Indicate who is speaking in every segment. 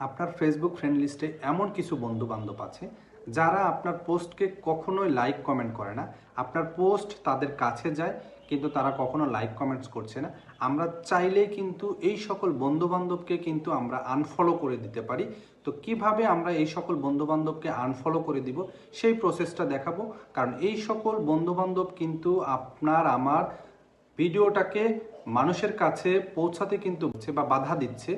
Speaker 1: আপনার Facebook friend লিস্টে এমন কিছু বন্ধু বান্ধব আছে যারা আপনার পোস্টকে কখনোই লাইক কমেন্ট করে না। আপনার পোস্ট তাদের কাছে যায় কিন্তু তারা কখনো লাইক কমেন্টস করছে না। আমরা চাইলেই কিন্তু এই সকল বন্ধু বান্ধবকে কিন্তু আমরা আনফলো করে দিতে পারি। তো কিভাবে আমরা এই সকল বন্ধু বান্ধবকে আনফলো করে দিব সেই প্রসেসটা দেখাবো। কারণ এই সকল বন্ধু বান্ধব কিন্তু আপনার আমার ভিডিওটাকে মানুষের কাছে পৌঁছাতে কিন্তু বা বাধা দিচ্ছে।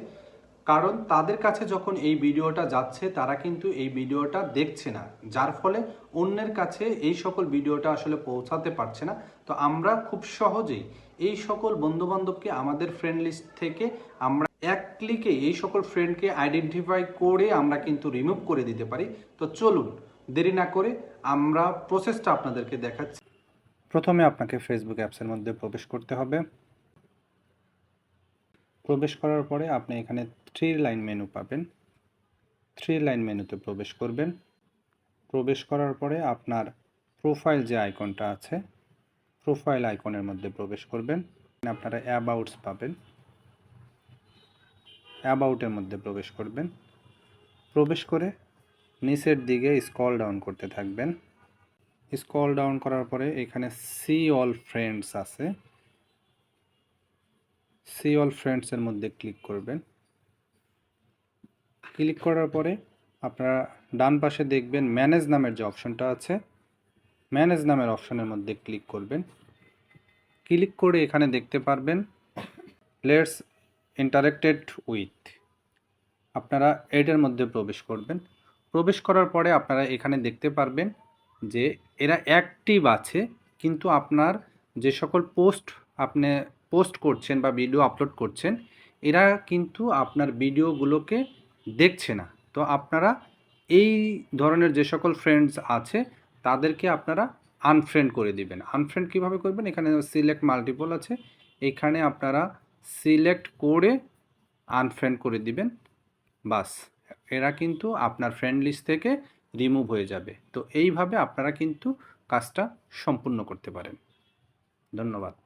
Speaker 1: কারণ তাদের কাছে যখন এই ভিডিওটা যাচ্ছে তারা কিন্তু এই ভিডিওটা দেখছে না, যার ফলে অন্যের কাছে এই সকল ভিডিওটা আসলে পৌঁছাতে পারছে না। তো আমরা খুব সহজেই এই সকল বন্ধু বান্ধবকে আমাদের ফ্রেন্ড লিস্ট থেকে আমরা এক ক্লিকে এই সকল ফ্রেন্ডকে আইডেন্টিফাই করে আমরা কিন্তু রিমুভ করে দিতে পারি। তো চলুন দেরি না করে আমরা প্রসেসটা আপনাদেরকে দেখাচ্ছি। প্রথমে আপনাকে ফেসবুক অ্যাপসের মধ্যে প্রবেশ করতে হবে। প্রবেশ করার পরে আপনি এখানে 3 লাইন মেনু পাবেন। 3 লাইন মেনুতে প্রবেশ করবেন। প্রবেশ করার পরে আপনার প্রোফাইল যে আইকনটা আছে, প্রোফাইল আইকনের মধ্যে প্রবেশ করবেন। আপনারা অ্যাবাউটস পাবেন, অ্যাবাউটের মধ্যে প্রবেশ করবেন। প্রবেশ করে নিচের দিকে স্ক্রল ডাউন করতে থাকবেন। স্ক্রল ডাউন করার পরে এখানে সি অল ফ্রেন্ডস আছে, সি অল ফ্রেন্ডসের মধ্যে ক্লিক করবেন। ক্লিক করার পরে আপনারা ডান পাশে দেখবেন ম্যানেজ নামের যে অপশনটা আছে, ম্যানেজ নামের অপশনের মধ্যে ক্লিক করবেন। ক্লিক করে এখানে দেখতে পারবেন লেটস ইন্টারেক্টেড উইথ, আপনারা এটার মধ্যে প্রবেশ করবেন। প্রবেশ করার পরে আপনারা এখানে দেখতে পারবেন যে এরা অ্যাক্টিভ আছে, কিন্তু আপনার যে সকল পোস্ট আপনি পোস্ট করছেন বা ভিডিও আপলোড করছেন এরা কিন্তু আপনার ভিডিওগুলোকে দেখছে না। তো আপনারা এই ধরনের যে সকল ফ্রেন্ডস আছে তাদেরকে আপনারা আনফ্রেন্ড করে দিবেন। আনফ্রেন্ড কিভাবে করবেন, এখানে সিলেক্ট মাল্টিপল আছে, এখানে আপনারা সিলেক্ট করে আনফ্রেন্ড করে দিবেন। বাস, এরা কিন্তু আপনার ফ্রেন্ড লিস্ট থেকে রিমুভ হয়ে যাবে। তো এইভাবে আপনারা কিন্তু কাজটা সম্পূর্ণ করতে পারেন। ধন্যবাদ।